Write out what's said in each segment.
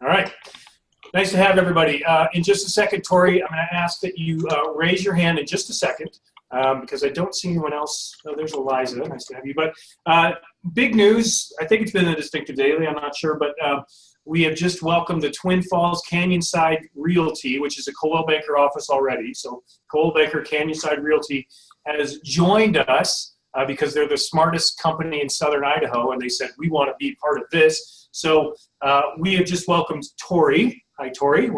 All right. Nice to have everybody. In just a second, Tori, I'm going to ask that you raise your hand in just a second because I don't see anyone else. Oh, there's Eliza. Nice to have you. But big news. I think it's been in the Distinctive Daily. I'm not sure. But we have just welcomed the Twin Falls Canyonside Realty, which is a Coldwell Banker office already. So Coldwell Banker Canyonside Realty has joined us because they're the smartest company in Southern Idaho. And they said, we want to be part of this. So we have just welcomed Tori. Hi, Tori.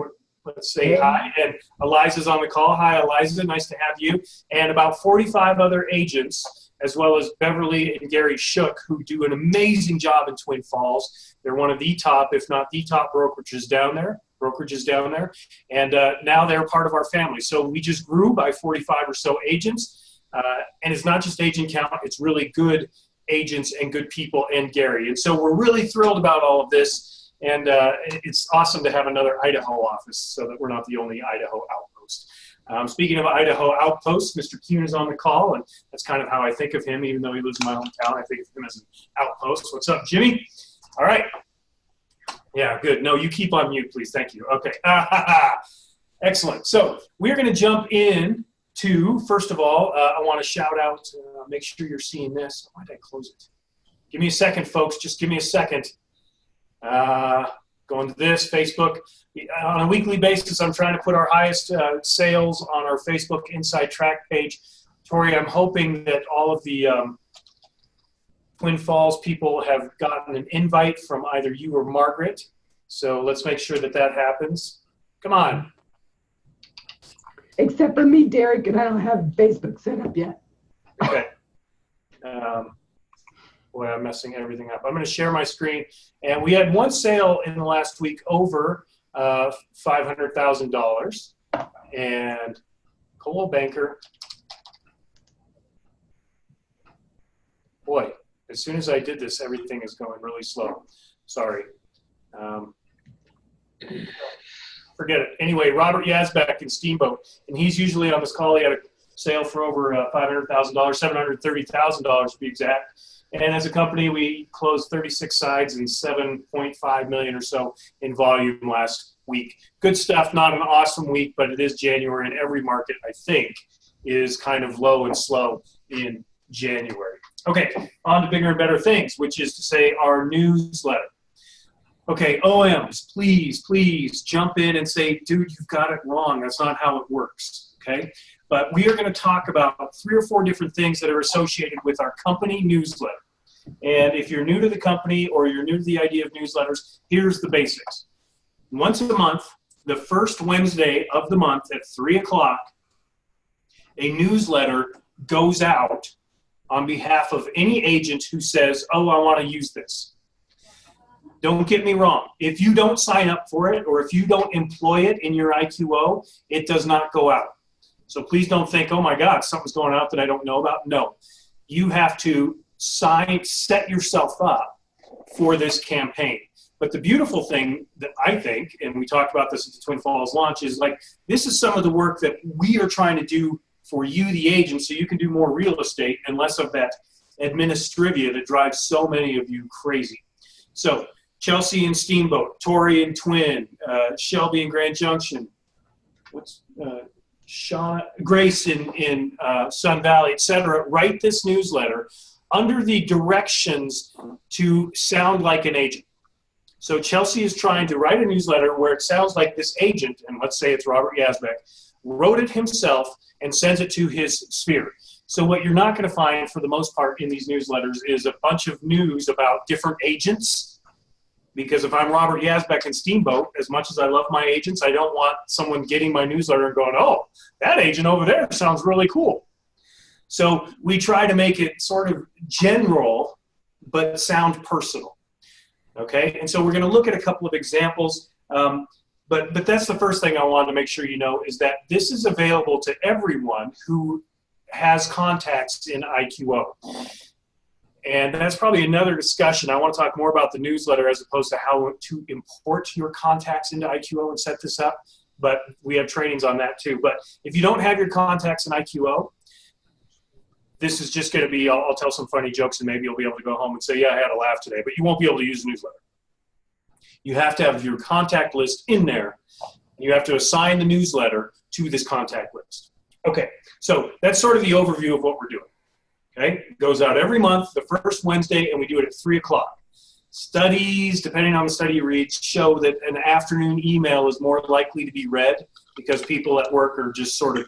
Let's say hi. And Eliza's on the call. Hi, Eliza. Nice to have you. And about 45 other agents, as well as Beverly and Gary Shook, who do an amazing job in Twin Falls. They're one of the top, if not the top brokerages down there. And now they're part of our family. So we just grew by 45 or so agents. And it's not just agent count. It's really good agents and good people and Gary. And so we're really thrilled about all of this. And it's awesome to have another Idaho office so that we're not the only Idaho outpost. Speaking of Idaho outposts, Mr. Kuhn is on the call, and that's kind of how I think of him, even though he lives in my hometown. I think of him as an outpost. What's up, Jimmy? All right. Yeah, good. No, you keep on mute, please. Thank you. Okay. Excellent. So we're going to jump in to, first of all, I want to shout out, make sure you're seeing this. Why did I close it? Give me a second, folks. Just give me a second. Going to this, Facebook. On a weekly basis, I'm trying to put our highest sales on our Facebook Inside Track page. Tori, I'm hoping that all of the Twin Falls people have gotten an invite from either you or Margaret. So let's make sure that that happens. Come on. Except for me, Derek, and I don't have Facebook set up yet. Okay. Boy, I'm messing everything up. I'm going to share my screen. And we had one sale in the last week over $500,000. And Coldwell Banker, boy, as soon as I did this, everything is going really slow. Sorry. Forget it. Anyway, Robert Yazbek in Steamboat, and he's usually on this call. He had a sale for over $500,000, $730,000 to be exact. And as a company, we closed 36 sides and 7.5 million or so in volume last week. Good stuff. Not an awesome week, but it is January, and every market, I think, is kind of low and slow in January. Okay, on to bigger and better things, which is to say our newsletter. Okay, OMs, please jump in and say, dude, you've got it wrong. That's not how it works, okay? But we are going to talk about 3 or 4 different things that are associated with our company newsletter. And if you're new to the company or you're new to the idea of newsletters, here's the basics. Once a month, the first Wednesday of the month at 3 o'clock, a newsletter goes out on behalf of any agent who says, oh, I want to use this. Don't get me wrong. If you don't sign up for it or if you don't employ it in your IQO, it does not go out. So please don't think, oh my God, something's going out that I don't know about. No, you have to set yourself up for this campaign. But the beautiful thing that I think, and we talked about this at the Twin Falls launch, is like this is some of the work that we are trying to do for you, the agent, so you can do more real estate and less of that administrivia that drives so many of you crazy. So Chelsea and Steamboat, Tori and Twin, Shelby and Grand Junction, Grace in Sun Valley, etc. Write this newsletter under the directions to sound like an agent. So Chelsea is trying to write a newsletter where it sounds like this agent, and let's say it's Robert Yazbek, wrote it himself and sends it to his sphere. So what you're not going to find for the most part in these newsletters is a bunch of news about different agents. Because if I'm Robert Yazbek in Steamboat, as much as I love my agents, I don't want someone getting my newsletter and going, oh, that agent over there sounds really cool. So we try to make it sort of general, but sound personal. Okay, and so we're going to look at a couple of examples. But that's the first thing I wanted to make sure you know is that this is available to everyone who has contacts in IQO. And that's probably another discussion. I want to talk more about the newsletter as opposed to how to import your contacts into IQO and set this up. But we have trainings on that too. But if you don't have your contacts in IQO, this is just going to be, I'll tell some funny jokes and maybe you'll be able to go home and say, yeah, I had a laugh today. But you won't be able to use the newsletter. You have to have your contact list in there. You have to assign the newsletter to this contact list. Okay, so that's sort of the overview of what we're doing. Okay, it goes out every month, the first Wednesday, and we do it at 3 o'clock. Studies, depending on the study you read, show that an afternoon email is more likely to be read because people at work are just sort of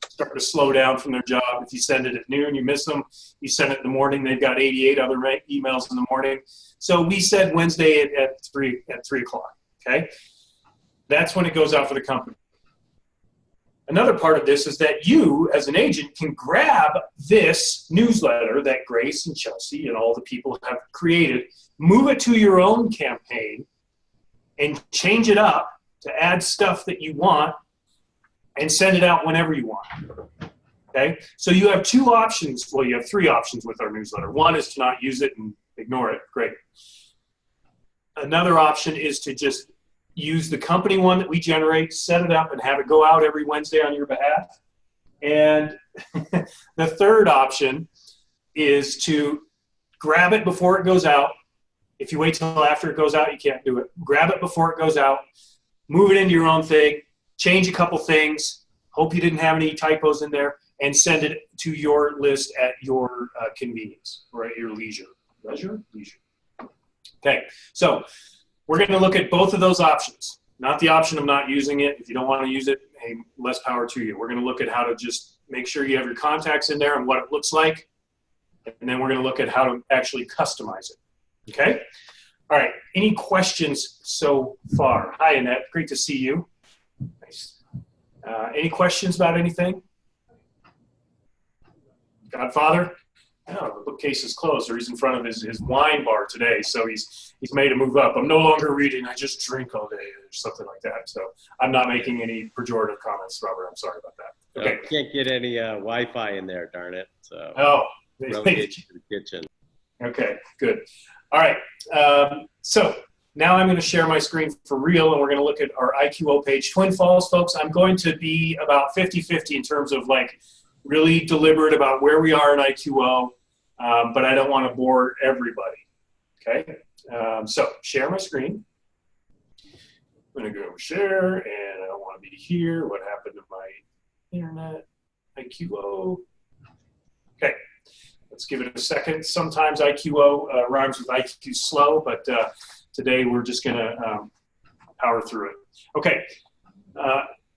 starting to slow down from their job. If you send it at noon, you miss them. You send it in the morning, they've got 88 other emails in the morning. So we said Wednesday at 3 o'clock, okay? That's when it goes out for the company. Another part of this is that you, as an agent, can grab this newsletter that Grace and Chelsea and all the people have created, move it to your own campaign, and change it up to add stuff that you want, and send it out whenever you want. Okay? So you have 2 options. Well, you have 3 options with our newsletter. One is to not use it and ignore it. Great. Another option is to just use the company one that we generate, set it up, and have it go out every Wednesday on your behalf. And the third option is to grab it before it goes out. If you wait till after it goes out, you can't do it. Grab it before it goes out, move it into your own thing, change a couple things, hope you didn't have any typos in there, and send it to your list at your convenience or at your leisure. Leisure? Leisure. Okay, so we're going to look at both of those options, not the option of not using it. If you don't want to use it, hey, less power to you. We're going to look at how to just make sure you have your contacts in there and what it looks like, and then we're going to look at how to actually customize it. Okay? All right, any questions so far? Hi, Annette. Great to see you. Nice. Any questions about anything? Godfather? No, the bookcase is closed, or he's in front of his wine bar today, so he's made a move up. I'm no longer reading, I just drink all day, or something like that. So I'm not making any pejorative comments, Robert. I'm sorry about that. Okay. Can't get any Wi-Fi in there, darn it. So relegated to the kitchen. Okay, good. All right. So now I'm going to share my screen for real, and we're going to look at our IQO page. Twin Falls, folks, I'm going to be about 50-50 in terms of like really deliberate about where we are in IQO. But I don't want to bore everybody, okay? So share my screen. I'm going to go share, and I don't want to be here. What happened to my internet? IQO. Okay, let's give it a second. Sometimes IQO rhymes with IQ slow, but today we're just going to power through it. Okay.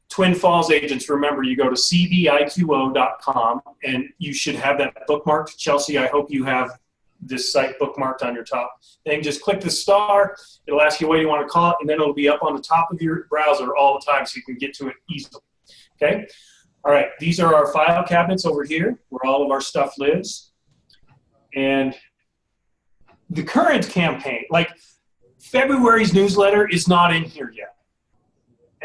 Twin Falls agents, remember, you go to cviqo.com, and you should have that bookmarked. Chelsea, I hope you have this site bookmarked on your top thing. Just click the star. It'll ask you what you want to call it, and then it'll be up on the top of your browser all the time so you can get to it easily. Okay? All right, these are our file cabinets over here where all of our stuff lives. And the current campaign, like February's newsletter is not in here yet.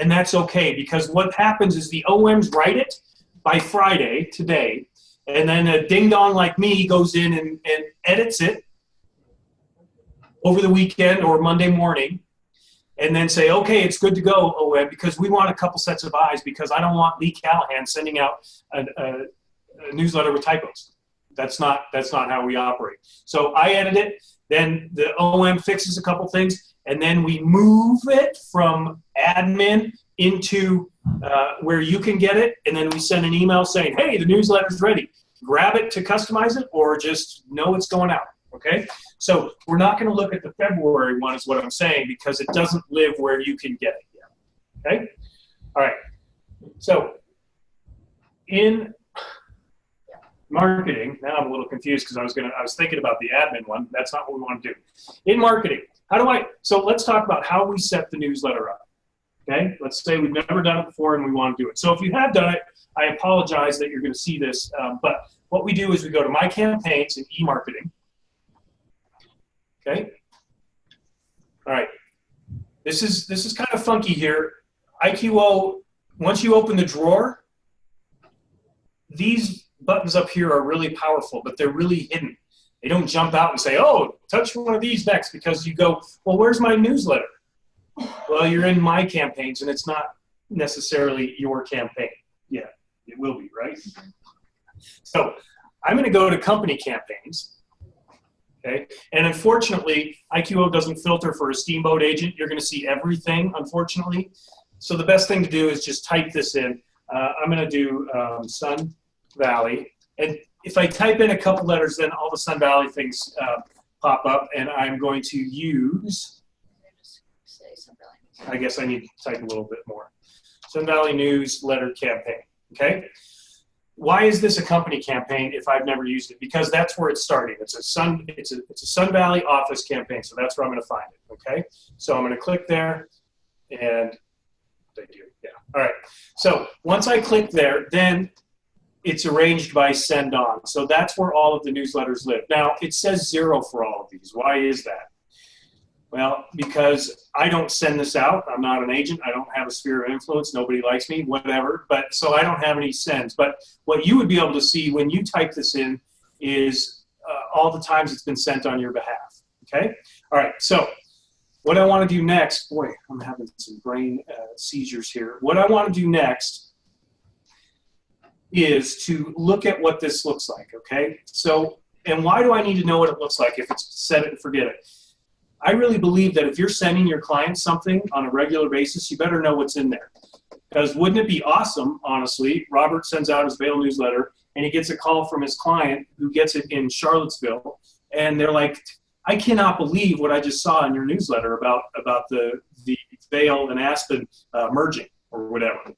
And that's okay, because what happens is the OMs write it by Friday, today, and then a ding-dong like me goes in and edits it over the weekend or Monday morning, and then say, okay, it's good to go, OM, because we want a couple sets of eyes, because I don't want Lee Callahan sending out a newsletter with typos. That's not how we operate. So I edit it, then the OM fixes a couple things, and then we move it from admin into where you can get it, and then we send an email saying, hey, the newsletter's ready. Grab it to customize it, or just know it's going out, okay? So we're not going to look at the February one is what I'm saying, because it doesn't live where you can get it yet, okay? All right, so in marketing, now I'm a little confused because I was thinking about the admin one. That's not what we want to do. In marketing, so let's talk about how we set the newsletter up. Okay, let's say we've never done it before and we want to do it. So if you have done it, I apologize that you're going to see this, but what we do is we go to My Campaigns in eMarketing. Okay. All right. This is kind of funky here. IQO, once you open the drawer, these buttons up here are really powerful, but they're really hidden. They don't jump out and say, oh, touch one of these next, because you go, well, where's my newsletter? Well, you're in My Campaigns, and it's not necessarily your campaign. Yeah, it will be, right? So I'm going to go to Company Campaigns, Okay, and unfortunately, IQO doesn't filter for a Steamboat agent. You're going to see everything, unfortunately. So the best thing to do is just type this in. I'm going to do Sun Valley, and if I type in a couple letters, then all the Sun Valley things pop up, and I'm going to use, I guess I need to type a little bit more. Sun Valley Newsletter Campaign, okay? Why is this a company campaign if I've never used it? Because that's where it's starting. It's a Sun Valley office campaign, so that's where I'm going to find it, okay? So I'm going to click there, and yeah, all right. So once I click there, then it's arranged by send on. So that's where all of the newsletters live. Now, it says 0 for all of these. Why is that? Well, because I don't send this out. I'm not an agent. I don't have a sphere of influence. Nobody likes me, whatever. But so I don't have any sends. But what you would be able to see when you type this in is all the times it's been sent on your behalf. Okay? All right. So what I want to do next, boy, I'm having some brain seizures here. What I want to do next is to look at what this looks like. Okay? So, and why do I need to know what it looks like if it's set it and forget it? I really believe that if you're sending your clients something on a regular basis, you better know what's in there. Because wouldn't it be awesome, honestly, Robert sends out his Vail newsletter, and he gets a call from his client who gets it in Charlottesville, and they're like, I cannot believe what I just saw in your newsletter about the Vail and Aspen merging or whatever.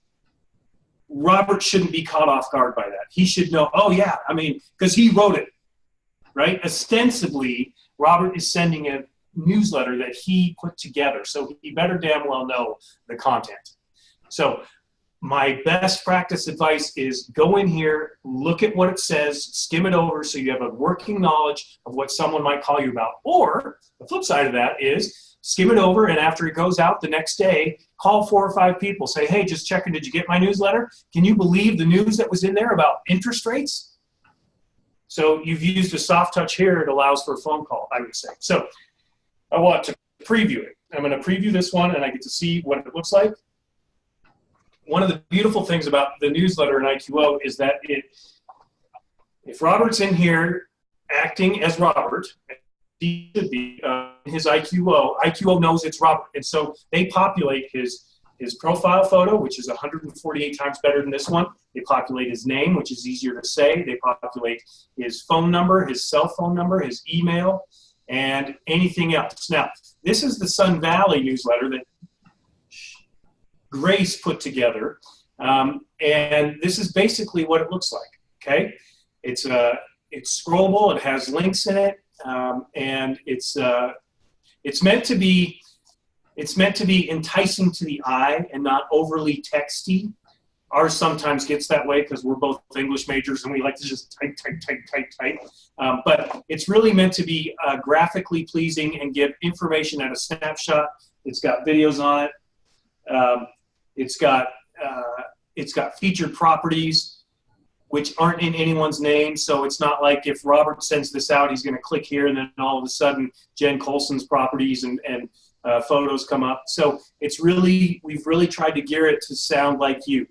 Robert shouldn't be caught off guard by that. He should know, oh yeah, I mean, because he wrote it, right? Ostensibly, Robert is sending a newsletter that he put together, so he better damn well know the content. So my best practice advice is go in here, look at what it says, skim it over so you have a working knowledge of what someone might call you about. Or the flip side of that is skim it over, and after it goes out the next day, call 4 or 5 people, say, hey, just checking, did you get my newsletter? Can you believe the news that was in there about interest rates? So you've used a soft touch here. It allows for a phone call, I would say. So I want to preview it. I'm going to preview this one, and I get to see what it looks like. One of the beautiful things about the newsletter in IQO is that if Robert's in here acting as Robert, he should be his IQO knows it's Robert. And so they populate his profile photo, which is 148 times better than this one. They populate his name, which is easier to say. They populate his phone number, his cell phone number, his email, and anything else. Now, this is the Sun Valley newsletter that Grace put together, and this is basically what it looks like. Okay, it's scrollable. It has links in it, and it's meant to be enticing to the eye and not overly texty. Ours sometimes gets that way because we're both English majors and we like to just type. But it's really meant to be graphically pleasing and give information at a snapshot. It's got videos on it. It's got featured properties, which aren't in anyone's name. So it's not like if Robert sends this out, he's going to click here and then all of a sudden Jen Colson's properties and photos come up. So we've really tried to gear it to sound like you.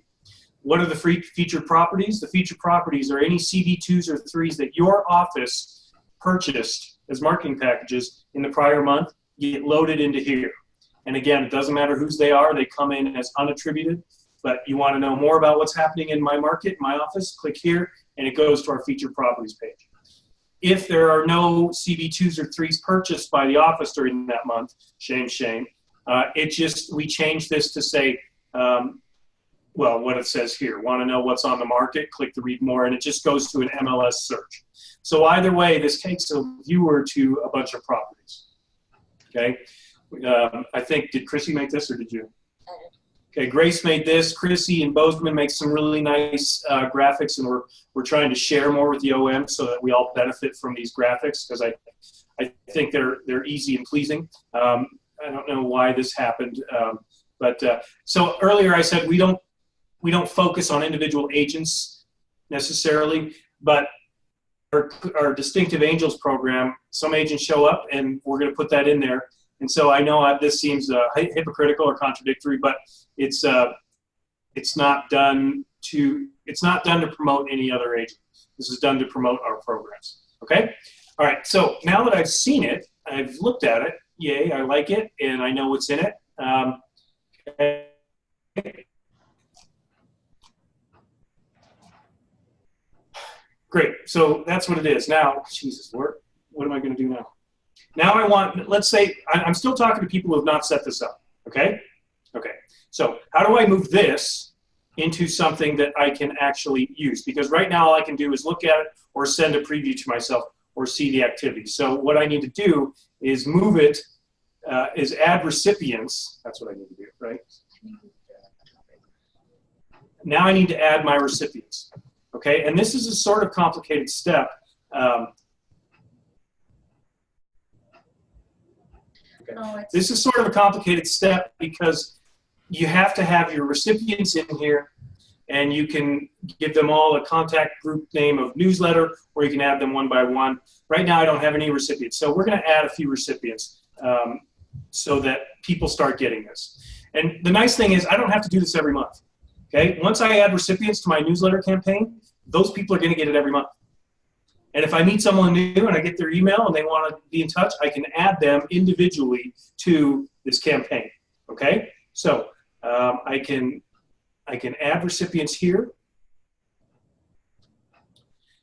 What are the featured properties? The featured properties are any CV2s or 3s that your office purchased as marketing packages in the prior month, get loaded into here. And again, it doesn't matter whose they are. They come in as unattributed. But you want to know more about what's happening in my market, my office, click here, and it goes to our featured properties page. If there are no CV2s or 3s purchased by the office during that month, shame, we change this to say, well, what it says here. Want to know what's on the market? Click the read more, and it just goes to an MLS search. So either way, this takes a viewer to a bunch of properties. Okay. I think, did Chrissy make this or did you? Okay, Grace made this. Chrissy and Bozeman make some really nice graphics, and we're trying to share more with the OM so that we all benefit from these graphics because I think they're easy and pleasing. I don't know why this happened, but so earlier I said we don't focus on individual agents necessarily, but our Distinctive Angels program, some agents show up, and we're going to put that in there. And so I know this seems hypocritical or contradictory, but it's not done to promote any other agent. This is done to promote our programs. Okay. All right, so now that I've seen it, I've looked at it, yay, I like it, and I know what's in it. Great, so that's what it is. Now, Jesus, what am I going to do now? Now I want, let's say, I'm still talking to people who have not set this up, okay? Okay, so how do I move this into something that I can actually use? Because right now all I can do is look at it or send a preview to myself or see the activity. So what I need to do is move it, is add recipients. That's what I need to do, right? Now I need to add my recipients, okay? And this is a sort of complicated step. This is sort of a complicated step because you have to have your recipients in here, and you can give them all a contact group name of newsletter, or you can add them one by one. Right now I don't have any recipients, so we're going to add a few recipients so that people start getting this. And the nice thing is I don't have to do this every month. Okay, once I add recipients to my newsletter campaign, those people are going to get it every month. And if I meet someone new and I get their email and they want to be in touch, I can add them individually to this campaign. Okay, so I can add recipients here,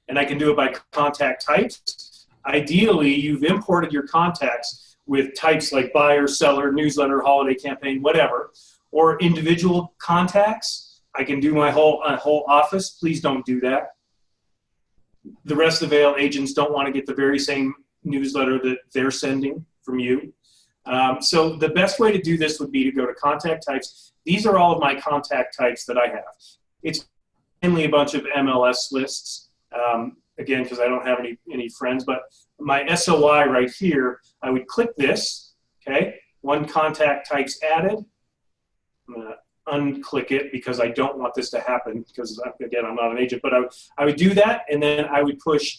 and I can do it by contact types. Ideally, you've imported your contacts with types like buyer, seller, newsletter, holiday campaign, whatever, or individual contacts. I can do my whole office. Please don't do that. The rest of Vail agents don't want to get the very same newsletter that they're sending from you. So the best way to do this would be to go to contact types. These are all of my contact types that I have. It's mainly a bunch of MLS lists, again, because I don't have any friends, but my SOI right here, I would click this, okay? One contact types added. I'm going to unclick it because I don't want this to happen because, again, I'm not an agent, but I would do that, and then I would push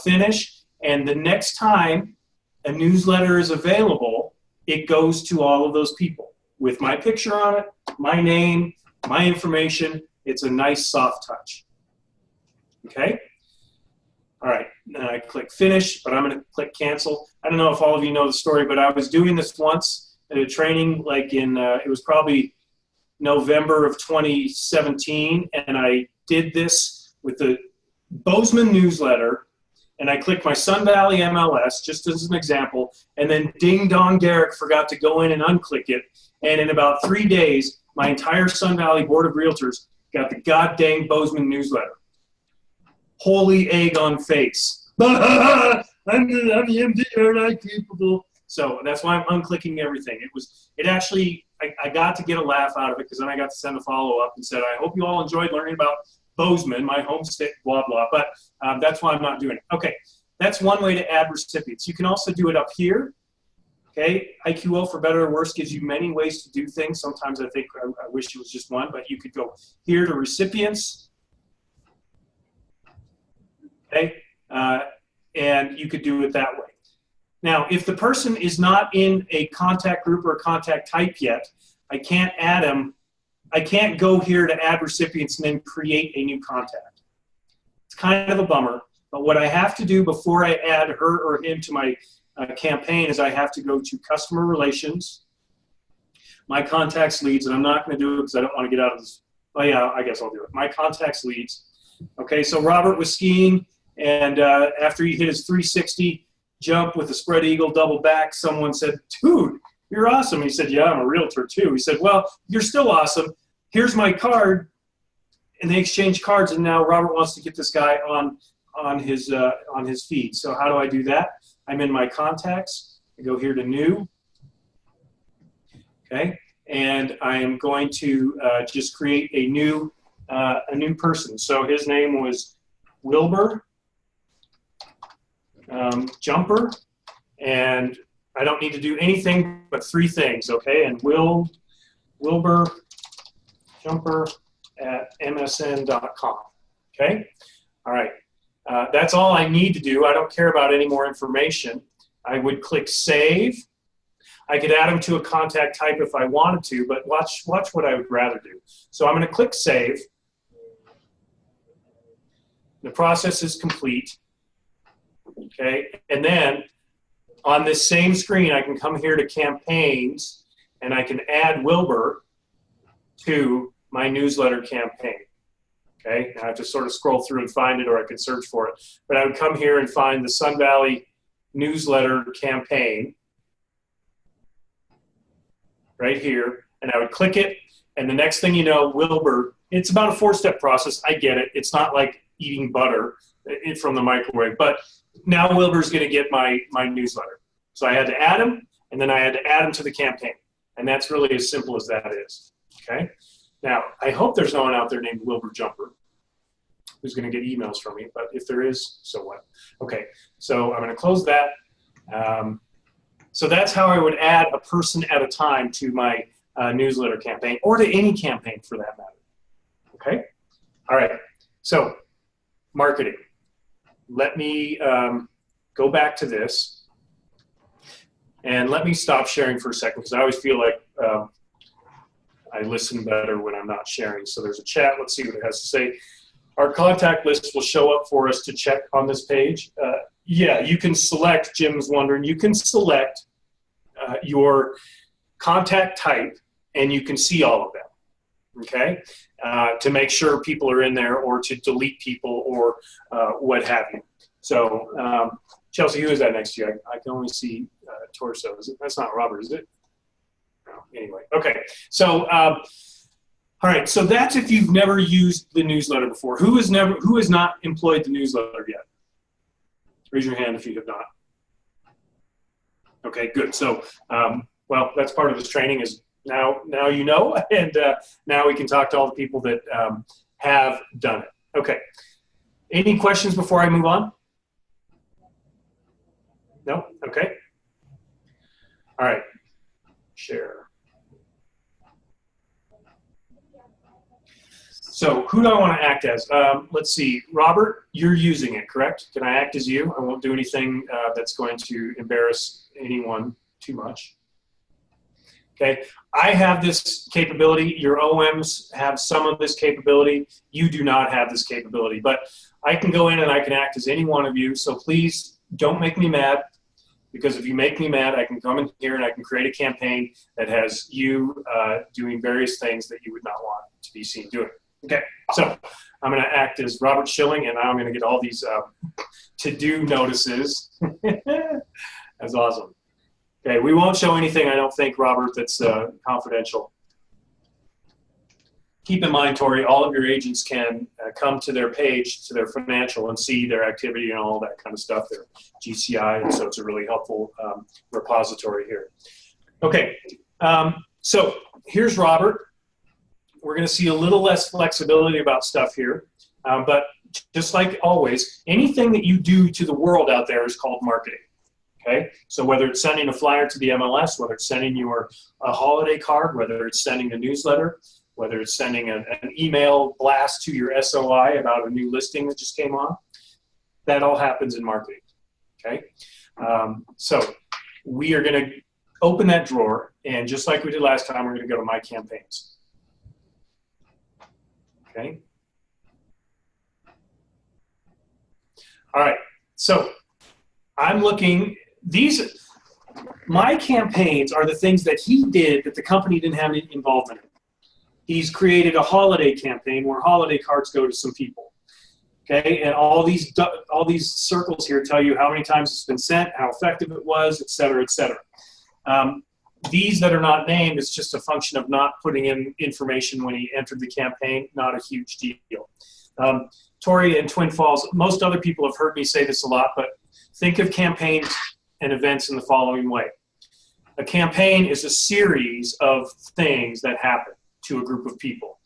finish, and the next time a newsletter is available, it goes to all of those people with my picture on it, my name, my information. It's a nice soft touch. Okay? All right, now I click finish, but I'm going to click cancel. I don't know if all of you know the story, but I was doing this once at a training, like in, it was probably November of 2017, and I did this with the Bozeman newsletter, and I clicked my Sun Valley MLS just as an example, and then ding dong Derek forgot to go in and unclick it, and in about 3 days, my entire Sun Valley Board of Realtors got the goddamn Bozeman newsletter. Holy egg on face. I'm the MD, capable. So that's why I'm unclicking everything. It actually, I got to get a laugh out of it because then I got to send a follow-up and said, I hope you all enjoyed learning about Bozeman, my home state, blah, blah. But that's why I'm not doing it. Okay, that's one way to add recipients. You can also do it up here. Okay, IQO, for better or worse, gives you many ways to do things. Sometimes I think I wish it was just one, but you could go here to recipients. Okay, and you could do it that way. Now, if the person is not in a contact group or a contact type yet, I can't add them. I can't go here to add recipients and then create a new contact. It's kind of a bummer, but what I have to do before I add her or him to my campaign is I have to go to customer relations, my contacts leads, and I'm not going to do it because I don't want to get out of this. Oh yeah, I guess I'll do it. My contacts leads. Okay, so Robert was skiing, and after he hit his 360 jump with a spread eagle double back, someone said, dude, you're awesome. He said, yeah, I'm a realtor too. He said, well, you're still awesome. Here's my card. And they exchanged cards, and now Robert wants to get this guy on his feed. So how do I do that? I'm in my contacts. I go here to new. Okay, and I am going to just create a new person. So his name was Wilbur Jumper, and I don't need to do anything but 3 things. Okay, and Wilbur Jumper at msn.com. Okay, all right. That's all I need to do. I don't care about any more information. I would click save. I could add them to a contact type if I wanted to, but watch what I would rather do. So I'm going to click save. The process is complete. Okay, and then on this same screen, I can come here to campaigns, and I can add Wilbur to my newsletter campaign. Okay, I have to sort of scroll through and find it, or I could search for it. But I would come here and find the Sun Valley newsletter campaign right here, and I would click it, and the next thing you know, Wilbur, it's about a 4-step process. I get it. It's not like eating butter from the microwave, but now Wilbur's going to get my newsletter. So I had to add him, and then I had to add him to the campaign. And that's really as simple as that is. Okay? Now, I hope there's no one out there named Wilbur Jumper who's going to get emails from me, but if there is, so what? Okay, so I'm going to close that. So that's how I would add a person at a time to my newsletter campaign, or to any campaign for that matter. Okay? All right, so marketing. Let me go back to this, and let me stop sharing for a second, because I always feel like I listen better when I'm not sharing. So there's a chat. Let's see what it has to say. Our contact list will show up for us to check on this page. Yeah, you can select, Jim's wondering, you can select your contact type, and you can see all of them, okay, to make sure people are in there, or to delete people, or what have you. So, Chelsea, who is that next to you? I can only see torso. That's not Robert, is it? No, anyway, okay. So, all right, so that's if you've never used the newsletter before. Who has not employed the newsletter yet? Raise your hand if you have not. Okay, good. So, well, that's part of this training is now you know, and now we can talk to all the people that have done it. Okay. Any questions before I move on? No? Okay. All right. Share. So who do I want to act as? Let's see. Robert, you're using it, correct? Can I act as you? I won't do anything that's going to embarrass anyone too much. Okay. I have this capability. Your OMs have some of this capability. You do not have this capability. But I can go in and I can act as any one of you. So please don't make me mad. Because if you make me mad, I can come in here and I can create a campaign that has you doing various things that you would not want to be seen doing. Okay, so I'm going to act as Robert Schilling, and I'm going to get all these to-do notices. That's awesome. Okay, we won't show anything, I don't think, Robert, that's confidential. Keep in mind, Tori, all of your agents can come to their page, to their financial, and see their activity and all that kind of stuff, their GCI, and so it's a really helpful repository here. Okay, so here's Robert. We're going to see a little less flexibility about stuff here, but just like always, anything that you do to the world out there is called marketing. Okay, so whether it's sending a flyer to the MLS, whether it's sending your a holiday card, whether it's sending a newsletter, whether it's sending an email blast to your SOI about a new listing that just came on, that all happens in marketing. Okay, so we are going to open that drawer, and just like we did last time, we're going to go to My Campaigns. Okay. All right. So I'm looking, my campaigns are the things that he did that the company didn't have any involvement in. He's created a holiday campaign where holiday cards go to some people. Okay. And all these circles here tell you how many times it's been sent, how effective it was, et cetera, et cetera. These that are not named is just a function of not putting in information when he entered the campaign, not a huge deal. Tori and Twin Falls, most other people have heard me say this a lot, but think of campaigns and events in the following way. A campaign is a series of things that happen to a group of people.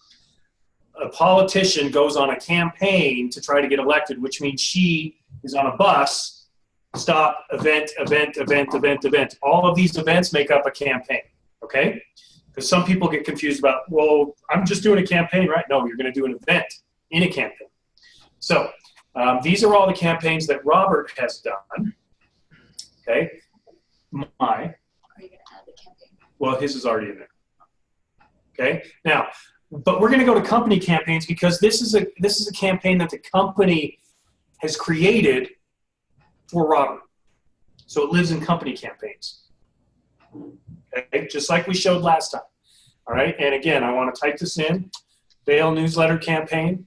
A politician goes on a campaign to try to get elected, which means she is on a bus. Stop, event, event, event, event, event. All of these events make up a campaign, okay? Because some people get confused about, well, I'm just doing a campaign, right? No, you're going to do an event in a campaign. So these are all the campaigns that Robert has done, okay? Are you going to add the campaign? Well, his is already in there, okay? Now, but we're going to go to company campaigns because this is a campaign that the company has created for Robert. So it lives in company campaigns. Okay, just like we showed last time. All right, and again, I want to type this in, Vail newsletter campaign.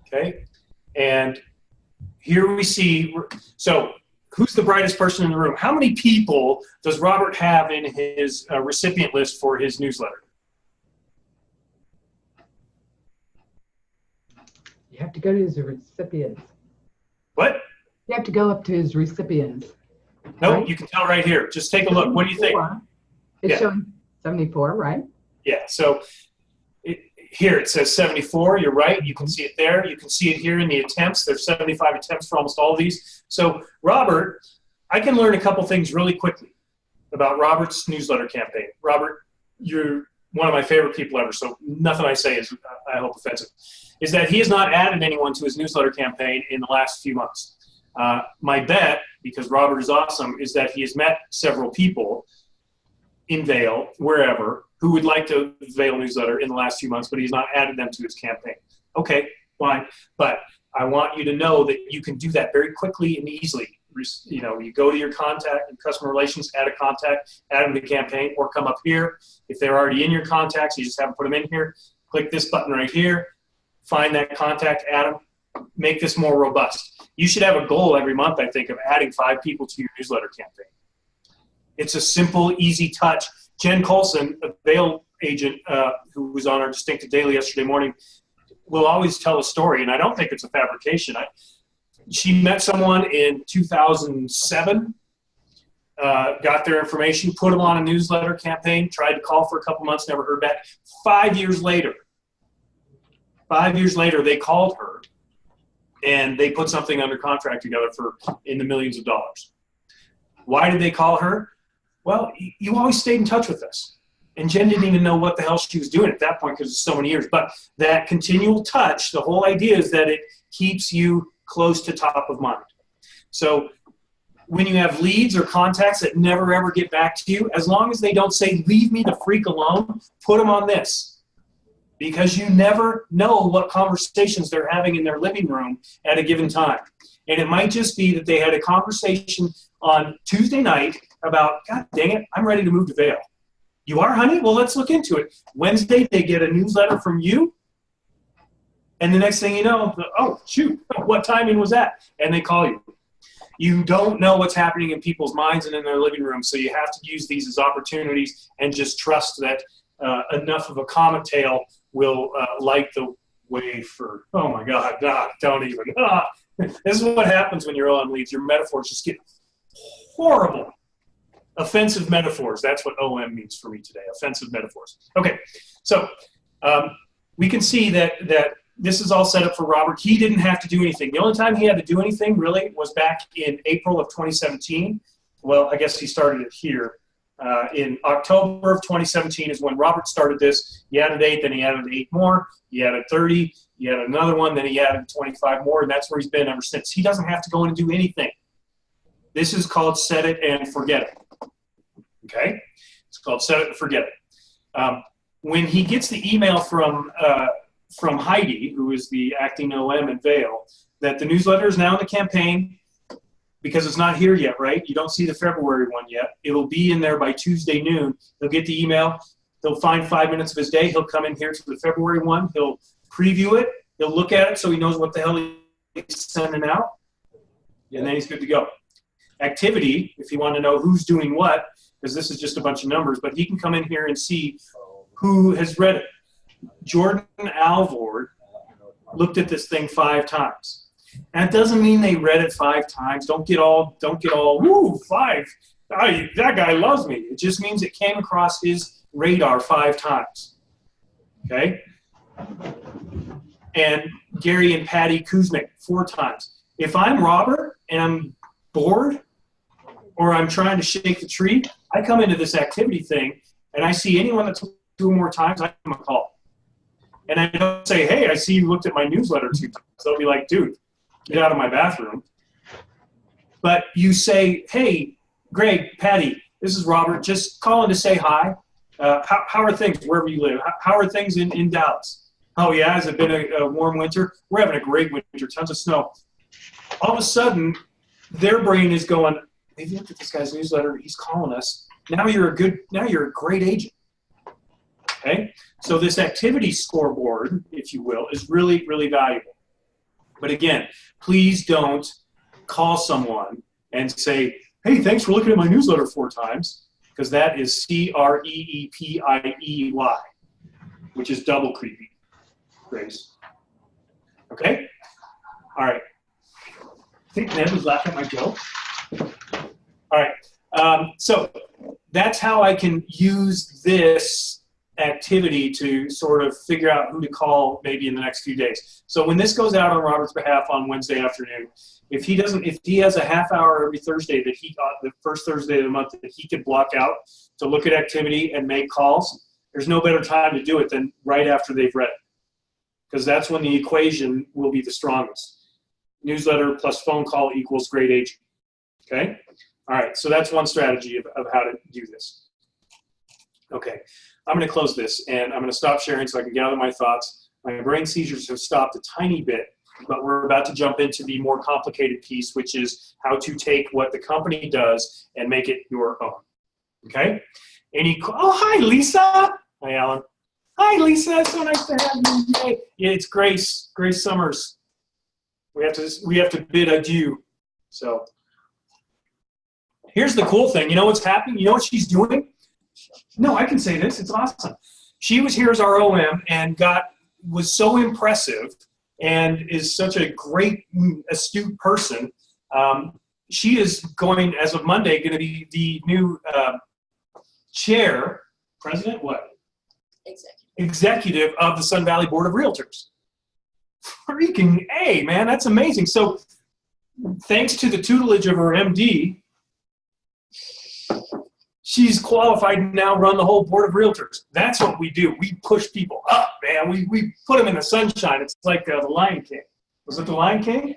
Okay, and here we see, so who's the brightest person in the room? How many people does Robert have in his recipient list for his newsletter? You have to go to his recipients. What? You have to go up to his recipients. Nope, right? you can tell right here. Just take a look. What do you think? It's Yeah. showing 74, right? Yeah, so here it says 74. You're right. You can see it there. You can see it here in the attempts. There's 75 attempts for almost all of these. So Robert, I can learn a couple things really quickly about Robert's newsletter campaign. Robert, you're one of my favorite people ever, so nothing I say is, I hope, offensive, is that he has not added anyone to his newsletter campaign in the last few months. My bet, because Robert is awesome, is that he has met several people in Vail, wherever, who would like to Vail newsletter in the last few months, but he's not added them to his campaign. Okay, fine. But I want you to know that you can do that very quickly and easily. You know, you go to your contact and customer relations, add a contact, add them to the campaign, or come up here. If they're already in your contacts, you just have to put them in here. Click this button right here, find that contact, add them, make this more robust. You should have a goal every month, I think, of adding 5 people to your newsletter campaign. It's a simple, easy touch. Jen Colson, a Vail agent who was on our Distinctive Daily yesterday morning, will always tell a story, and I don't think it's a fabrication. She met someone in 2007, got their information, put them on a newsletter campaign, tried to call for a couple months, never heard back. 5 years later, they called her, and they put something under contract together for in the millions of dollars. Why did they call her? Well, you always stayed in touch with us. And Jen didn't even know what the hell she was doing at that point because it's so many years. But that continual touch, the whole idea is that it keeps you close to top of mind. So when you have leads or contacts that never ever get back to you, as long as they don't say, leave me the freak alone, put them on this. Because you never know what conversations they're having in their living room at a given time. And it might just be that they had a conversation on Tuesday night about, God dang it, I'm ready to move to Vail. You are, honey? Well, let's look into it. Wednesday, they get a newsletter from you. And the next thing you know, oh, shoot, what timing was that? And they call you. You don't know what's happening in people's minds and in their living room, so you have to use these as opportunities and just trust that enough of a comet tail will light the way for, oh my God, don't even. This is what happens when you're on leads. Your metaphors just get horrible. Offensive metaphors. That's what OM means for me today. Offensive metaphors. Okay, so we can see that this is all set up for Robert. He didn't have to do anything. The only time he had to do anything really was back in April of 2017. Well, I guess he started it here. In October of 2017 is when Robert started this. He added 8, then he added 8 more. He added 30. He added another one. Then he added 25 more, and that's where he's been ever since. He doesn't have to go in and do anything. This is called set it and forget it. Okay? It's called set it and forget it. When he gets the email from Heidi, who is the acting OM at Vail, that the newsletter is now in the campaign, because it's not here yet, right? You don't see the February one yet. It'll be in there by Tuesday noon. He'll get the email. He'll find 5 minutes of his day. He'll come in here to the February one. He'll preview it. He'll look at it so he knows what the hell he's sending out. And then he's good to go. Activity, if you want to know who's doing what, because this is just a bunch of numbers, but he can come in here and see who has read it. Jordan Alvord looked at this thing 5 times. That doesn't mean they read it 5 times. Don't get all, woo, 5. That guy loves me. It just means it came across his radar 5 times. Okay? And Gary and Patty Kuznick 4 times. If I'm Robert and I'm bored or I'm trying to shake the tree, I come into this activity thing and I see anyone that's 2 more times, I give them a call. And I don't say, hey, I see you looked at my newsletter 2 times. They'll be like, dude, get out of my bathroom. But you say, hey, Greg, Patty, this is Robert, just calling to say hi. How are things wherever you live? How are things in Dallas? Oh, yeah, has it been a warm winter? We're having a great winter, tons of snow. all of a sudden, their brain is going, they've looked at this guy's newsletter, he's calling us. Now you're a great agent. Okay? So this activity scoreboard, if you will, is really, really valuable. But again, please don't call someone and say, hey, thanks for looking at my newsletter 4 times, because that is CREEPIEY, which is double creepy, Grace. Okay? All right. I think Ned was laughing at my joke. All right. So that's how I can use this activity to sort of figure out who to call maybe in the next few days. So when this goes out on Robert's behalf on Wednesday afternoon, if he has a half hour every Thursday that the first Thursday of the month that he could block out to look at activity and make calls, there's no better time to do it than right after they've read it. Because that's when the equation will be the strongest. Newsletter plus phone call equals great agent. Okay? All right, so that's one strategy of how to do this. Okay, I'm going to close this, and I'm going to stop sharing so I can gather my thoughts. My brain seizures have stopped a tiny bit, but we're about to jump into the more complicated piece, which is how to take what the company does and make it your own. Okay? Oh, hi, Lisa. Hi, Alan. Hi, Lisa. It's so nice to have you. Yay. Yeah, it's Grace. Grace Summers. We have to bid adieu. So here's the cool thing. You know what's happening? You know what she's doing? No, I can say this. It's awesome. She was here as our OM and was so impressive and is such a great, astute person. She is going, as of Monday, going to be the new president, what? Executive of the Sun Valley Board of Realtors. Freaking A, man, that's amazing. So thanks to the tutelage of her MD, she's qualified to now run the whole Board of Realtors. That's what we do. We push people up, man. We put them in the sunshine. It's like the Lion King. Was it the Lion King?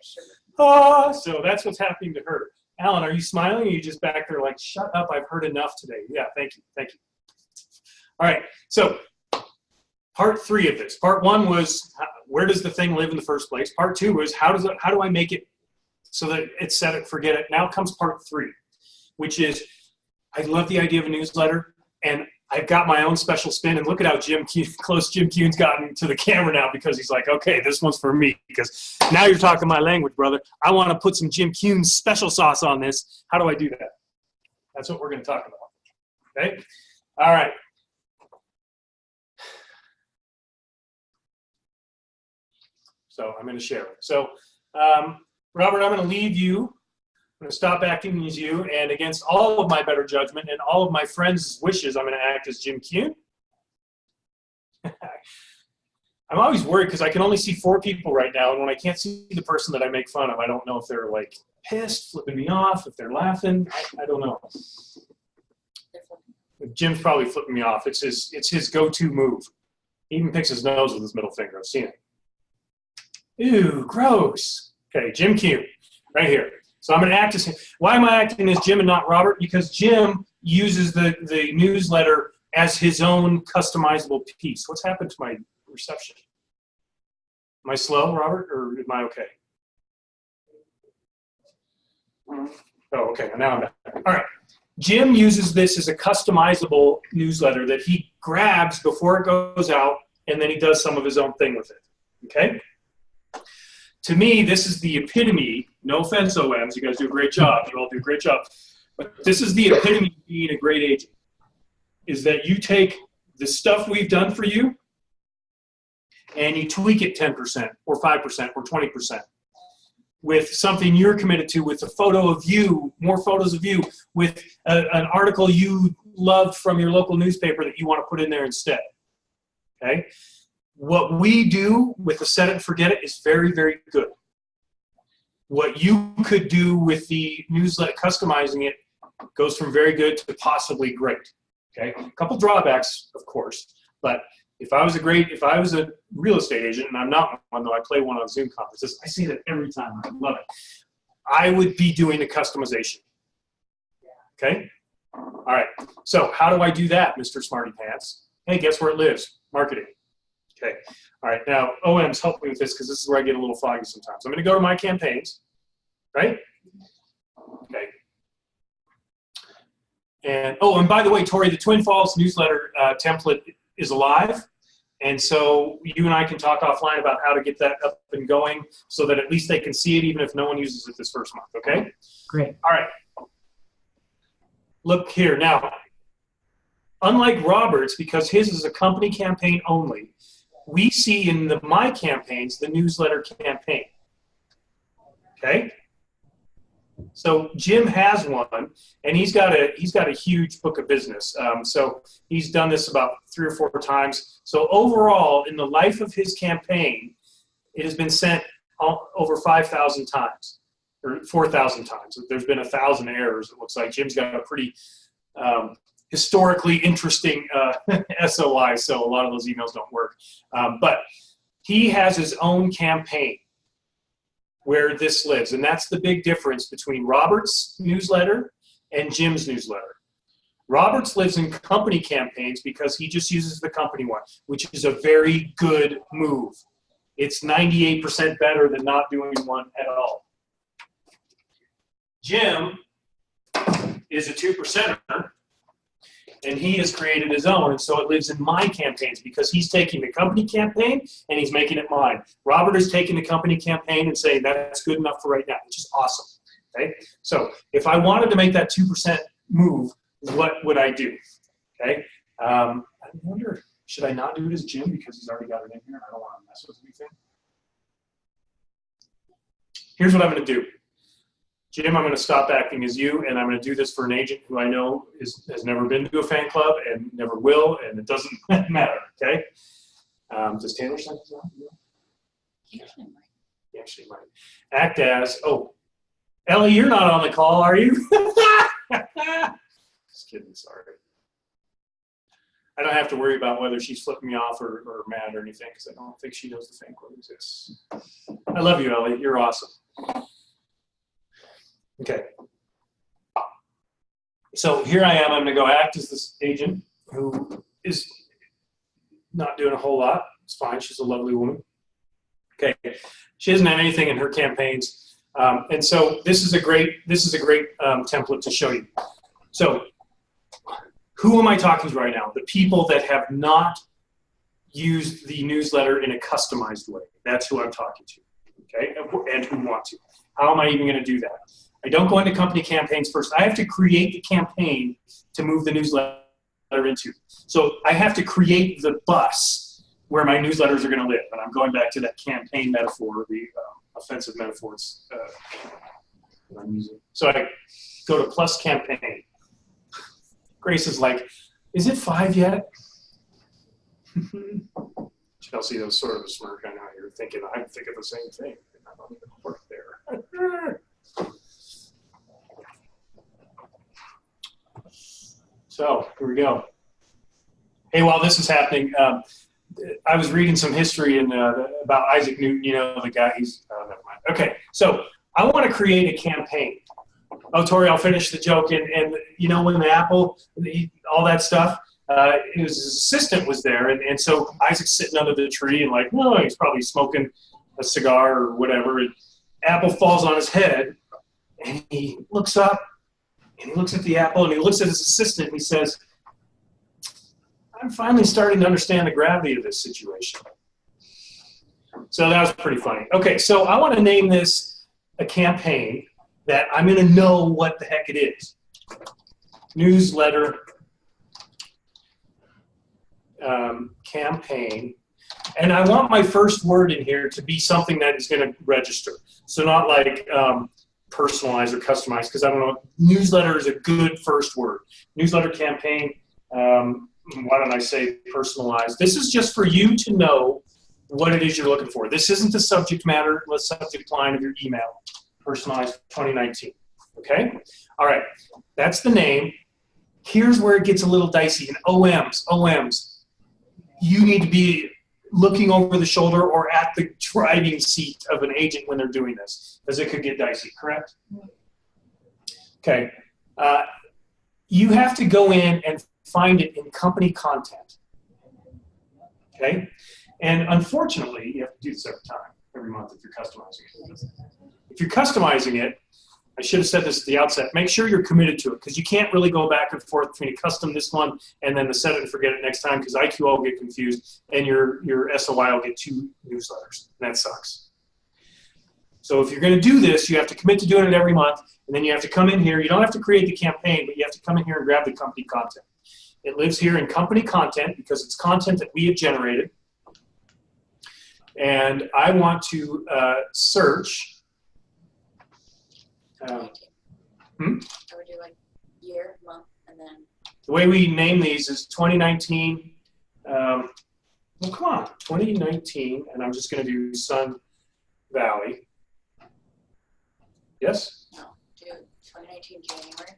So that's what's happening to her. Alan, are you smiling, or are you just back there like, shut up, I've heard enough today? Yeah, thank you. All right, so part 3 of this. Part 1 was, where does the thing live in the first place? Part 2 was, how do I make it so that it's set it, forget it? Now comes part 3, which is, I love the idea of a newsletter, and I've got my own special spin, and look at how close Jim Kuhn's gotten to the camera now, because he's like, okay, this one's for me, because now you're talking my language, brother. I want to put some Jim Kuhn special sauce on this. How do I do that? That's what we're going to talk about. Okay? All right. So I'm going to share it. So, Robert, I'm going to leave you. I'm going to stop acting as you, and against all of my better judgment and all of my friends' wishes, I'm going to act as Jim Kuhn. I'm always worried because I can only see 4 people right now, and when I can't see the person that I make fun of, I don't know if they're like pissed, flipping me off, if they're laughing. I don't know. Jim's probably flipping me off. It's his go-to move. He even picks his nose with his middle finger. I've seen it. Ew, gross. Okay, Jim Kuhn, right here. So I'm going to act as him. Why am I acting as Jim and not Robert? Because Jim uses the newsletter as his own customizable piece. What's happened to my reception? Am I slow, Robert, or am I okay? Oh, okay. Now I'm back. All right. Jim uses this as a customizable newsletter that he grabs before it goes out, and then he does some of his own thing with it. Okay? To me, this is the epitome, no offense, OMs, you guys do a great job, you all do a great job, but this is the epitome of being a great agent, is that you take the stuff we've done for you and you tweak it 10% or 5% or 20% with something you're committed to, with a photo of you, more photos of you, with an article you loved from your local newspaper that you want to put in there instead, okay? What we do with the set it and forget it is very, very good. What you could do with the newsletter, customizing it, goes from very good to possibly great. Okay, a couple drawbacks, of course, but if I was a real estate agent, and I'm not one, though I play one on Zoom conferences, I see that every time. I love it. I would be doing the customization. Okay, all right. So how do I do that, Mr. Smarty Pants? Hey, guess where it lives? Marketing. Okay, all right, now OMs, help me with this because this is where I get a little foggy sometimes. I'm going to go to my campaigns, right? Okay. And oh, and by the way, Tori, the Twin Falls newsletter template is alive. And so you and I can talk offline about how to get that up and going so that at least they can see it even if no one uses it this first month, okay? Great. All right. Look here. Now, unlike Robert's, because his is a company campaign only, we see in the My Campaigns the newsletter campaign, okay? So Jim has one, and he's got a huge book of business. So he's done this about 3 or 4 times. So overall, in the life of his campaign, it has been sent over 5,000 times, or 4,000 times. There's been 1,000 errors. It looks like Jim's got a pretty historically interesting SOI, so a lot of those emails don't work. But he has his own campaign where this lives. And that's the big difference between Robert's newsletter and Jim's newsletter. Robert's lives in company campaigns because he just uses the company one, which is a very good move. It's 98% better than not doing one at all. Jim is a 2%er, and he has created his own, and so it lives in My Campaigns because he's taking the company campaign and he's making it mine. Robert is taking the company campaign and saying that's good enough for right now, which is awesome. Okay, so if I wanted to make that 2% move, what would I do? Okay, I wonder, should I not do it as Jim because he's already got it in here and I don't want to mess with anything? Here's what I'm going to do. Jim, I'm going to stop acting as you, and I'm going to do this for an agent who I know has never been to a fan club and never will, and it doesn't matter, okay? Does Taylor send this out? He actually might. Act as, oh, Ellie, you're not on the call, are you? Just kidding, sorry. I don't have to worry about whether she's flipping me off or mad or anything, because I don't think she knows the fan club exists. I love you, Ellie. You're awesome. Okay. So here I am. I'm going to go act as this agent who is not doing a whole lot. It's fine. She's a lovely woman. Okay. She doesn't have anything in her campaigns, and so this is a great template to show you. So who am I talking to right now? The people that have not used the newsletter in a customized way. That's who I'm talking to. Okay, and who want to. How am I even going to do that? I don't go into company campaigns first. I have to create the campaign to move the newsletter into. So I have to create the bus where my newsletters are going to live. And I'm going back to that campaign metaphor, the offensive metaphors that I'm using. So I go to plus campaign. Grace is like, is it 5 yet? Chelsea, that was sort of a smirk. I know you're thinking, I'm thinking the same thing. I don't even work there. So here we go. Hey, while this is happening, I was reading some history about Isaac Newton. You know, the guy. Never mind. Okay, so I want to create a campaign. Oh, Tori, I'll finish the joke. And you know, when the Apple, all that stuff, his assistant was there, and so Isaac's sitting under the tree and like, well, he's probably smoking a cigar or whatever. And Apple falls on his head, and he looks up. And he looks at the apple, and he looks at his assistant, and he says, I'm finally starting to understand the gravity of this situation. So that was pretty funny. Okay, so I want to name this a campaign that I'm going to know what the heck it is. Newsletter campaign. And I want my first word in here to be something that is going to register. So not like personalized or customized, because I don't know. Newsletter is a good first word. Newsletter campaign, why don't I say personalized? This is just for you to know what it is you're looking for. This isn't the subject matter, the subject line of your email. Personalized 2019, okay? All right, that's the name. Here's where it gets a little dicey. And OMs, you need to be looking over the shoulder or at the driving seat of an agent when they're doing this, because it could get dicey, correct? Okay. You have to go in and find it in company content, okay? And unfortunately, you have to do this every month if you're customizing it. If you're customizing it, I should have said this at the outset. Make sure you're committed to it, because you can't really go back and forth between a custom this one and then the set it and forget it next time, because IQL will get confused and your SOI will get 2 newsletters. And that sucks. So if you're going to do this, you have to commit to doing it every month, and then you have to come in here. You don't have to create the campaign, but you have to come in here and grab the company content. It lives here in company content because it's content that we have generated. And I want to search. I would do like year, month, and then. The way we name these is 2019. Well, come on, 2019, and I'm just going to do Sun Valley. Yes? No, do 2019 January.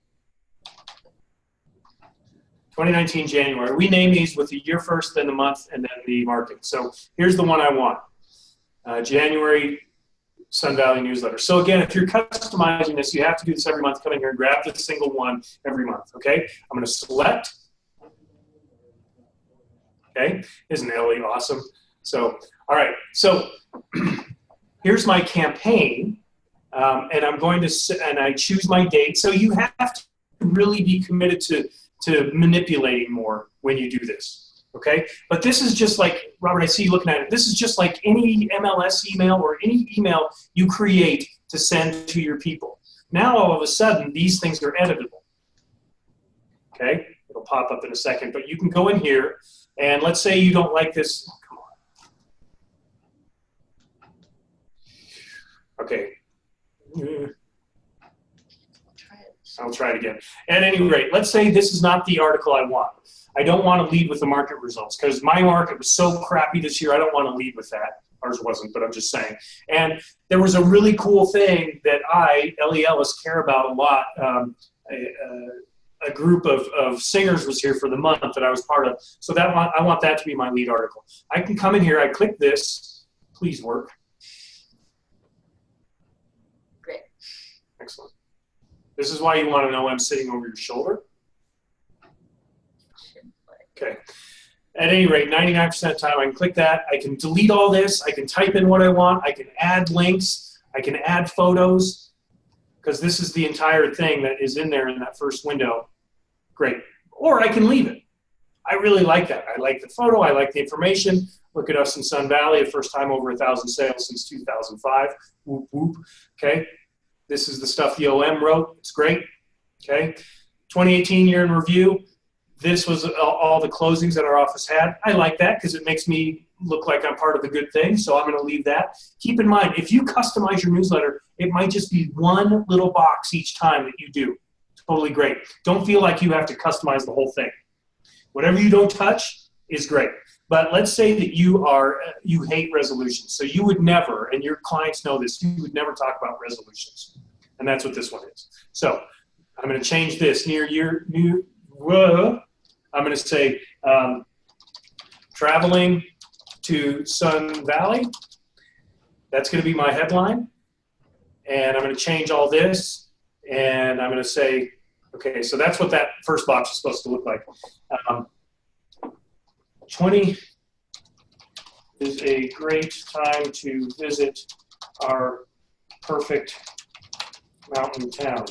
2019 January. We name these with the year first, then the month, and then the market. So here's the one I want. January Sun Valley newsletter. So again, if you're customizing this, you have to do this every month. Come in here and grab the single one every month, okay? I'm going to select. Okay, isn't Ellie awesome? So, all right, so here's my campaign, and I'm going to, and I choose my date. So you have to really be committed to manipulating more when you do this. Okay, but this is just like, Robert, I see you looking at it. This is just like any MLS email or any email you create to send to your people. Now, all of a sudden, these things are editable. Okay, it'll pop up in a second, but you can go in here, and let's say you don't like this. Come on. Okay. I'll try it again. At any rate, let's say this is not the article I want. I don't want to lead with the market results because my market was so crappy this year. I don't want to lead with that. Ours wasn't, but I'm just saying. And there was a really cool thing that I, Ellie Ellis, care about a lot. A group of singers was here for the month that I was part of. So that I want that to be my lead article. I can come in here. I click this. Please work. Great. Excellent. This is why you want to know I'm sitting over your shoulder. Okay. At any rate, 99% of the time I can click that. I can delete all this. I can type in what I want. I can add links. I can add photos because this is the entire thing that is in there in that first window. Great. Or I can leave it. I really like that. I like the photo. I like the information. Look at us in Sun Valley, the first time over 1,000 sales since 2005. Whoop, whoop. Okay. This is the stuff the OM wrote. It's great. Okay. 2018 year in review. This was all the closings that our office had. I like that because it makes me look like I'm part of the good thing, so I'm going to leave that. Keep in mind, if you customize your newsletter, it might just be one little box each time that you do. Totally great. Don't feel like you have to customize the whole thing. Whatever you don't touch is great. But let's say that you hate resolutions, so you would never, and your clients know this, you would never talk about resolutions, and that's what this one is. So I'm going to change this I'm going to say traveling to Sun Valley. That's going to be my headline. And I'm going to change all this. And I'm going to say, okay, so that's what that first box is supposed to look like. 20 is a great time to visit our perfect mountain town.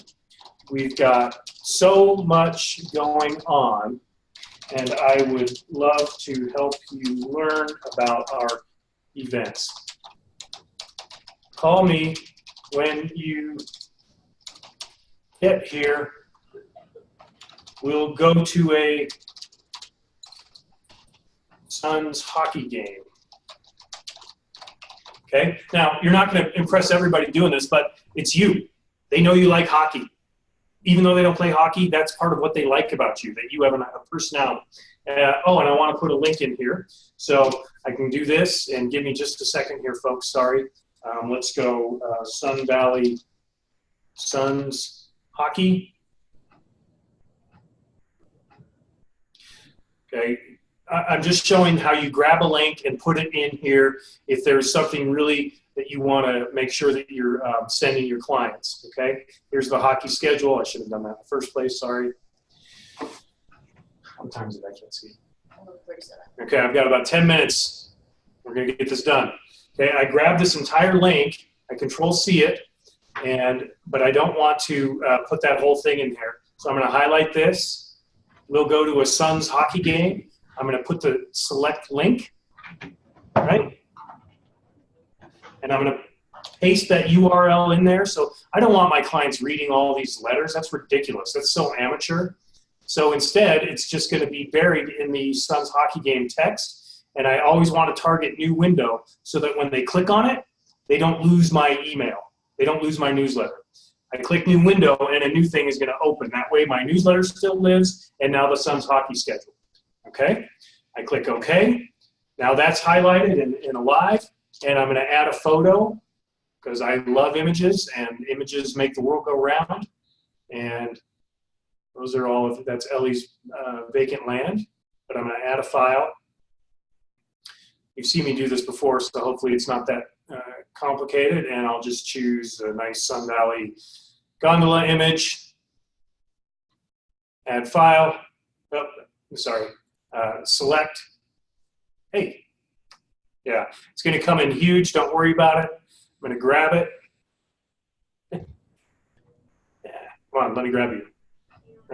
We've got so much going on, and I would love to help you learn about our events. Call me when you get here. We'll go to a Suns hockey game. Okay? Now, you're not going to impress everybody doing this, but it's you. They know you like hockey. Even though they don't play hockey, that's part of what they like about you, that you have a personality. Oh, and I want to put a link in here. So I can do this, and give me just a second here, folks. Sorry. Let's go Sun Valley Suns hockey. Okay. I'm just showing how you grab a link and put it in here if there's something really that you want to make sure that you're sending your clients, okay? Here's the hockey schedule. I should have done that in the first place, sorry. What time is it? I can't see. 37. Okay, I've got about 10 minutes. We're going to get this done. Okay, I grab this entire link. I Control-C it. but I don't want to put that whole thing in there. So I'm going to highlight this. We'll go to a Suns hockey game. I'm going to put the select link, right? And I'm going to paste that URL in there. So I don't want my clients reading all these letters. That's ridiculous. That's so amateur. So instead, it's just going to be buried in the Suns hockey game text. And I always want to target new window so that when they click on it, they don't lose my email. They don't lose my newsletter. I click new window and a new thing is going to open. That way my newsletter still lives and now the Suns hockey schedule. Okay? I click OK. Now that's highlighted and alive. And I'm going to add a photo because I love images and images make the world go round. And those are all of, that's Ellie's vacant land. But I'm going to add a file. You've seen me do this before, so hopefully it's not that complicated, and I'll just choose a nice Sun Valley gondola image, add file, select, hey, yeah, it's gonna come in huge, don't worry about it. I'm gonna grab it. Yeah, come on, let me grab you.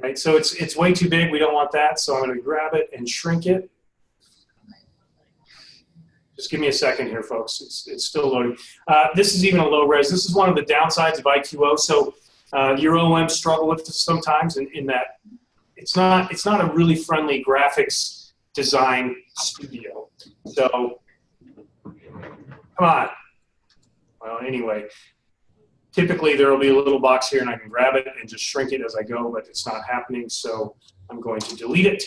Right, so it's way too big, we don't want that, so I'm gonna grab it and shrink it. Just give me a second here, folks. It's still loading. This is even a low res. This is one of the downsides of IQO. So your OMs struggle with this sometimes in that it's not a really friendly graphics design studio. So come on. Well, anyway, typically there will be a little box here and I can grab it and just shrink it as I go, but it's not happening. So I'm going to delete it.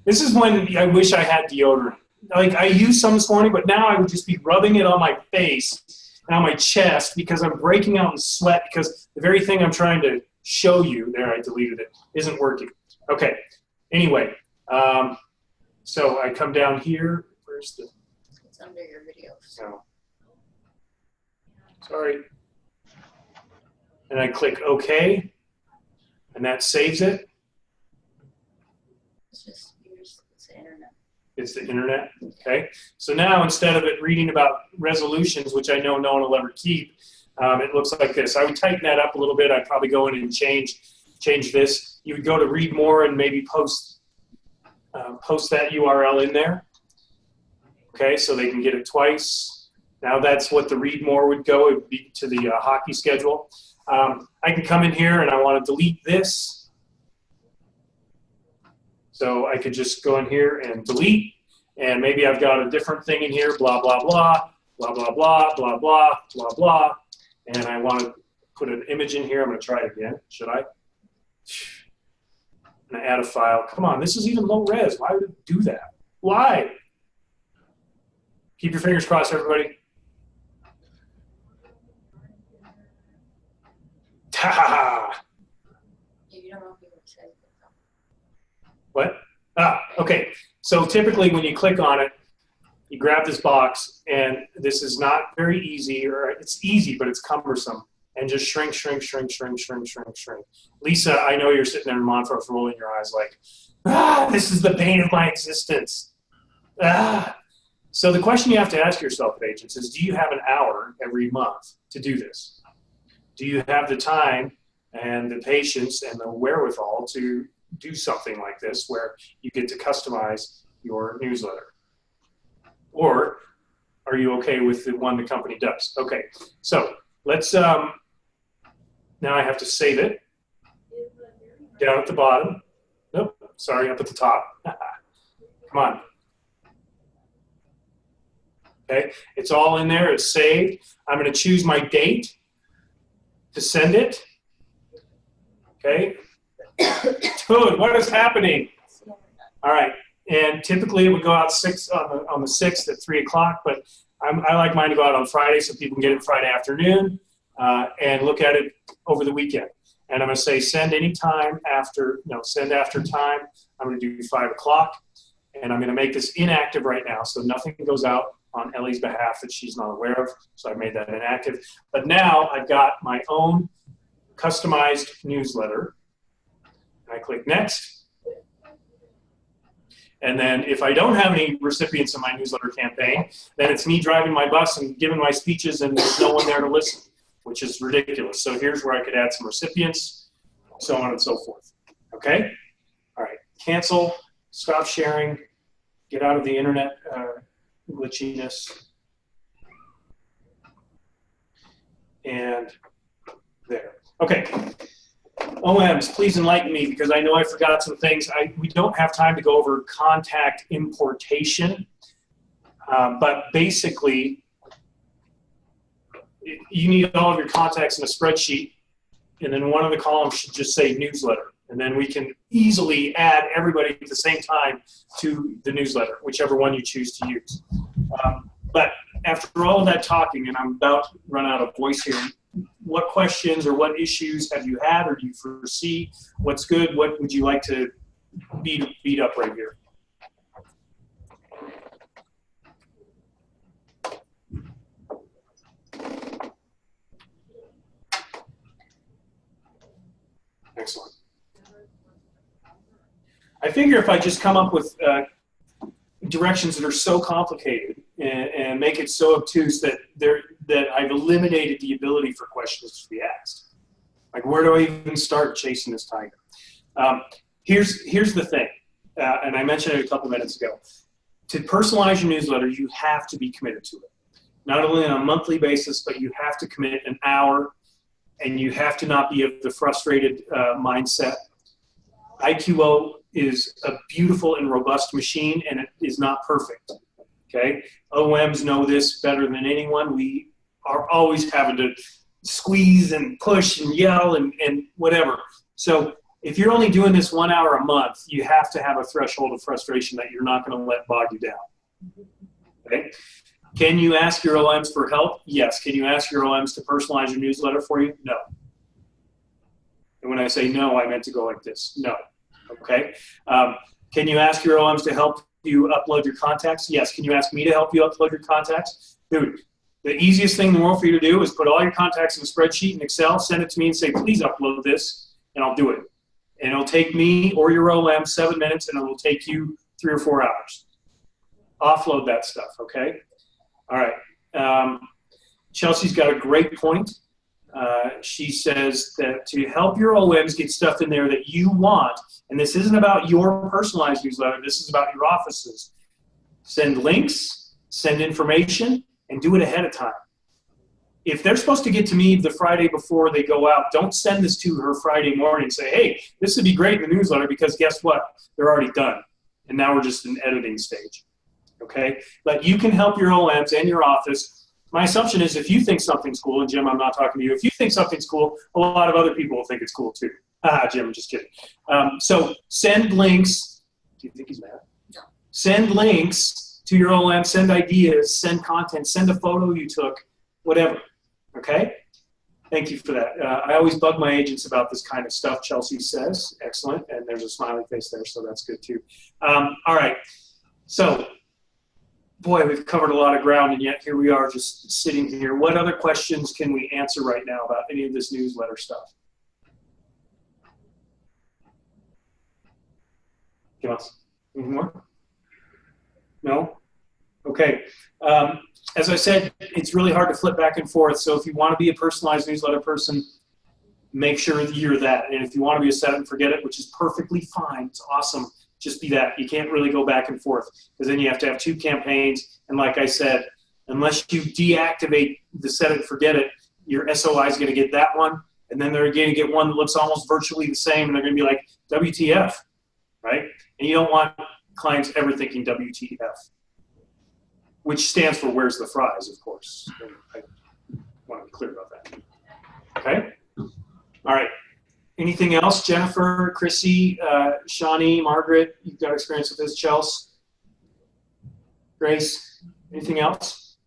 This is when I wish I had deodorant. Like I used some this morning, but now I would just be rubbing it on my face and on my chest because I'm breaking out in sweat because the very thing I'm trying to show you, there I deleted it, isn't working. Okay, anyway, so I come down here. Where's the? It's under your videos. No. Sorry. And I click OK, and that saves it. It's just yours. It's the internet. It's the internet, okay? So now instead of it reading about resolutions, which I know no one will ever keep, it looks like this. I would tighten that up a little bit. I'd probably go in and change this. You would go to read more and maybe post that URL in there, okay? So they can get it twice. Now that's what the read more would go. It would be to the hockey schedule. I can come in here and I want to delete this. So I could just go in here and delete, and maybe I've got a different thing in here, blah, blah, blah, blah, blah, blah, blah, blah, blah, blah, and I want to put an image in here. I'm going to try it again. Should I? I'm going to add a file. Come on, this is even low res. Why would it do that? Why? Keep your fingers crossed, everybody. Ta-ha-ha. You don't know if you would say it. What? Okay. So typically when you click on it, you grab this box, and this is not very easy, or it's easy, but it's cumbersome. And just shrink, shrink, shrink, shrink, shrink, shrink, shrink. Lisa, I know you're sitting there in Montrose rolling your eyes like, this is the bane of my existence. So the question you have to ask yourself, agents, is do you have an hour every month to do this? Do you have the time and the patience and the wherewithal to do something like this where you get to customize your newsletter? Or are you okay with the one the company does? Okay, so let's, now I have to save it. Down at the bottom. Nope, sorry, up at the top. Come on. Okay, it's all in there, it's saved. I'm gonna choose my date to send it. Okay. Dude, what is happening? All right, and typically it would go out on the 6th at 3 o'clock, but I like mine to go out on Friday so people can get it Friday afternoon and look at it over the weekend. And I'm going to say send any time after, send after time. I'm going to do 5 o'clock, and I'm going to make this inactive right now so nothing goes out on Ellie's behalf that she's not aware of. So I made that inactive. But now I've got my own customized newsletter. I click next. And then if I don't have any recipients in my newsletter campaign, then it's me driving my bus and giving my speeches and there's no one there to listen, which is ridiculous. So here's where I could add some recipients, so on and so forth. Okay? All right. Cancel, stop sharing, get out of the internet glitchiness. And there. Okay. OMs, please enlighten me because I know I forgot some things. We don't have time to go over contact importation, but basically, you need all of your contacts in a spreadsheet, and then one of the columns should just say newsletter, and then we can easily add everybody at the same time to the newsletter, whichever one you choose to use. But after all of that talking, and I'm about to run out of voice here, what questions or what issues have you had or do you foresee? What's good? What would you like to beat up right here? Excellent. I figure if I just come up with directions that are so complicated and make it so obtuse that I've eliminated the ability for questions to be asked. Like, where do I even start chasing this tiger? Here's the thing, and I mentioned it a couple minutes ago. To personalize your newsletter, you have to be committed to it. Not only on a monthly basis, but you have to commit an hour, and you have to not be of the frustrated mindset. IQO is a beautiful and robust machine, and it is not perfect. Okay, OMs know this better than anyone. We are always having to squeeze and push and yell and whatever. So if you're only doing this 1 hour a month, you have to have a threshold of frustration that you're not going to let bog you down. Okay? Can you ask your OMs for help? Yes. Can you ask your OMs to personalize your newsletter for you? No. And when I say no, I meant to go like this. No. Okay? Can you ask your OMs to help you upload your contacts? Yes. Can you ask me to help you upload your contacts? Dude, the easiest thing in the world for you to do is put all your contacts in a spreadsheet in Excel, send it to me and say, please upload this, and I'll do it. And it'll take me or your OM 7 minutes, and it will take you 3 or 4 hours. Offload that stuff, okay? All right. Chelsea's got a great point. She says that to help your OMs get stuff in there that you want, and this isn't about your personalized newsletter, this is about your office's. Send links, send information, and do it ahead of time. If they're supposed to get to me the Friday before they go out, don't send this to her Friday morning and say, hey, this would be great in the newsletter, because guess what? They're already done. And now we're just in editing stage. Okay? But you can help your OMs and your office. My assumption is if you think something's cool, and Jim, I'm not talking to you, if you think something's cool, a lot of other people will think it's cool too. Jim, I'm just kidding. So send links. Do you think he's mad? No. Send links to your OM, send ideas, send content, send a photo you took, whatever. Okay? Thank you for that. I always bug my agents about this kind of stuff, Chelsea says. Excellent. And there's a smiley face there, so that's good too. All right. So, boy, we've covered a lot of ground, and yet here we are just sitting here. What other questions can we answer right now about any of this newsletter stuff? Give us. Any more? No? Okay. As I said, it's really hard to flip back and forth. So if you want to be a personalized newsletter person, make sure that you're that. And if you want to be a set it and forget it, which is perfectly fine, it's awesome, just be that. You can't really go back and forth, because then you have to have 2 campaigns. And like I said, unless you deactivate the set it and forget it, your SOI is going to get that one. And then they're going to get one that looks almost virtually the same. And they're going to be like, WTF, right? And you don't want clients ever thinking WTF, which stands for where's the fries, of course. I want to be clear about that. Okay? All right. Anything else? Jennifer, Chrissy, Shawnee, Margaret, you've got experience with this. Chelsea? Grace? Anything else?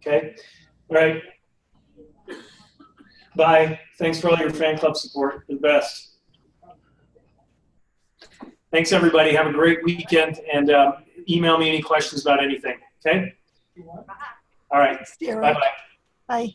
Okay. All right. Bye. Thanks for all your fan club support. You're the best. Thanks, everybody. Have a great weekend, and email me any questions about anything. Okay? All right. Bye-bye. Bye.